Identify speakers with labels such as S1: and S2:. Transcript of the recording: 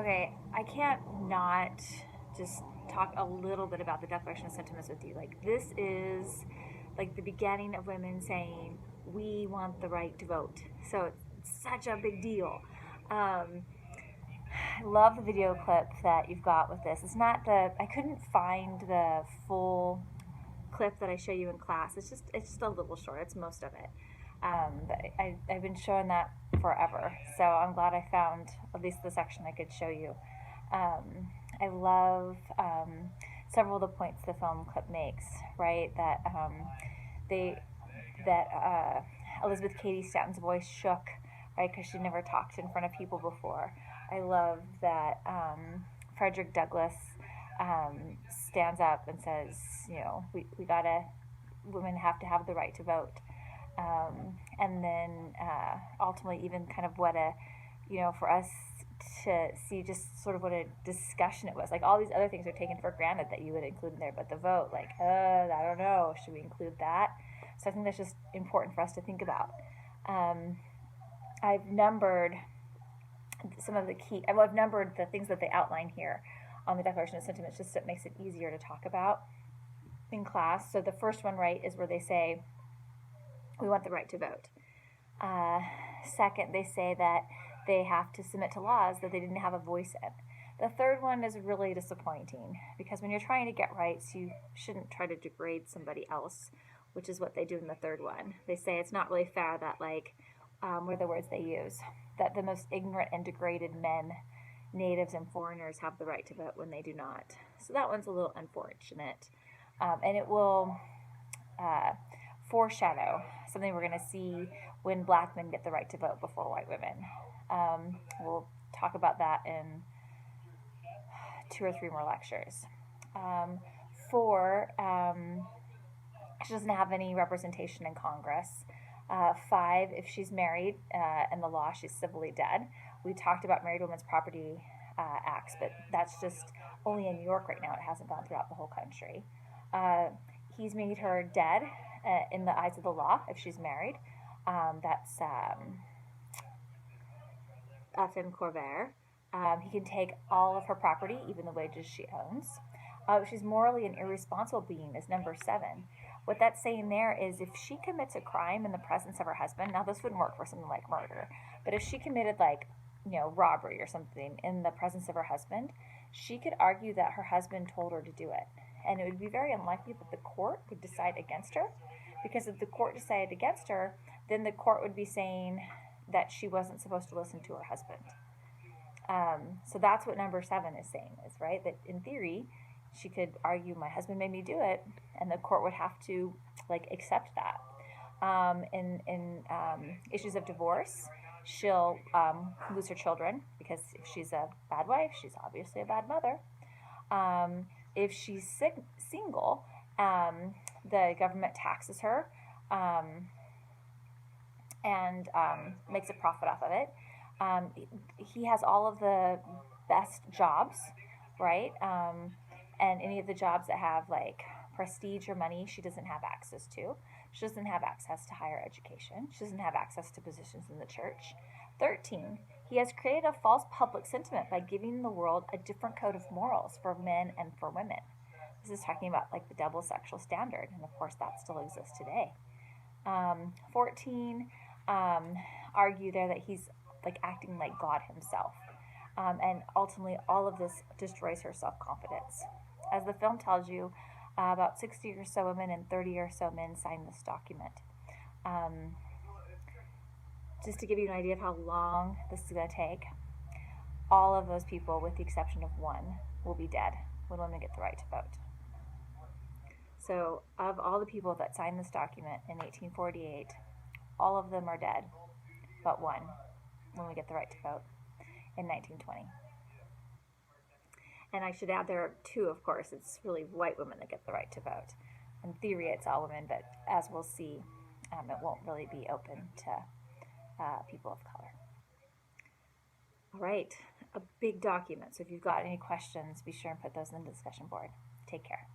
S1: Okay, I can't not just talk a little bit about the Declaration of Sentiments with you. Like, this is like the beginning of women saying, we want the right to vote. So it's such a big deal. Um, I love the video clip that you've got with this. I couldn't find the full clip that I show you in class. It's just a little short. It's most of it. But I've been showing that forever. So I'm glad I found at least the section I could show you. I love several of the points the film clip makes, right? They that Elizabeth Cady Stanton's voice shook, right, because she'd never talked in front of people before. I love that Frederick Douglass stands up and says, we gotta, women have to have the right to vote. And then ultimately, even kind of what for us to see just sort of what a discussion it was. Like all these other things are taken for granted that you would include in there, but the vote, like, I don't know, should we include that? So I think that's just important for us to think about. I've numbered I've numbered the things that they outline here on the Declaration of Sentiments, just so it makes it easier to talk about in class. So the first one, right, is where they say, we want the right to vote. Second, they say that they have to submit to laws that they didn't have a voice in. The third one is really disappointing because when you're trying to get rights, you shouldn't try to degrade somebody else, which is what they do in the third one. They say it's not really fair that, what are the words they use? That the most ignorant and degraded men, natives, and foreigners have the right to vote when they do not. So that one's a little unfortunate. And it will foreshadow something we're going to see when black men get the right to vote before white women. We'll talk about that in 2 or 3 more lectures. 4, she doesn't have any representation in Congress. 5, if she's married, in the law, she's civilly dead. We talked about Married Women's Property Acts, but that's just only in New York right now. It hasn't gone throughout the whole country. He's made her dead in the eyes of the law if she's married. That's F.M. Corvair. He can take all of her property, even the wages she owns. She's morally an irresponsible being is number 7. What that's saying there is if she commits a crime in the presence of her husband, now this wouldn't work for something like murder, but if she committed robbery or something in the presence of her husband, she could argue that her husband told her to do it. And it would be very unlikely that the court would decide against her, because if the court decided against her, then the court would be saying that she wasn't supposed to listen to her husband. So that's what number 7 is saying, is right, that in theory, she could argue, my husband made me do it, and the court would have to accept that. In issues of divorce, she'll lose her children, because if she's a bad wife, she's obviously a bad mother. If she's single, the government taxes her and makes a profit off of it. He has all of the best jobs, right? And any of the jobs that have prestige or money, she doesn't have access to. She doesn't have access to higher education. She doesn't have access to positions in the church. 13, he has created a false public sentiment by giving the world a different code of morals for men and for women. This is talking about the double sexual standard, and of course that still exists today. 14, argue there that he's acting like God himself. And ultimately all of this destroys her self-confidence. As the film tells you, about 60 or so women and 30 or so men signed this document. Just to give you an idea of how long this is going to take, all of those people, with the exception of one, will be dead when women get the right to vote. So of all the people that signed this document in 1848, all of them are dead, but one, when we get the right to vote in 1920. And I should add, there are 2, of course. It's really white women that get the right to vote. In theory, it's all women, but as we'll see, it won't really be open to people of color. All right, a big document. So if you've got any questions, be sure and put those in the discussion board. Take care.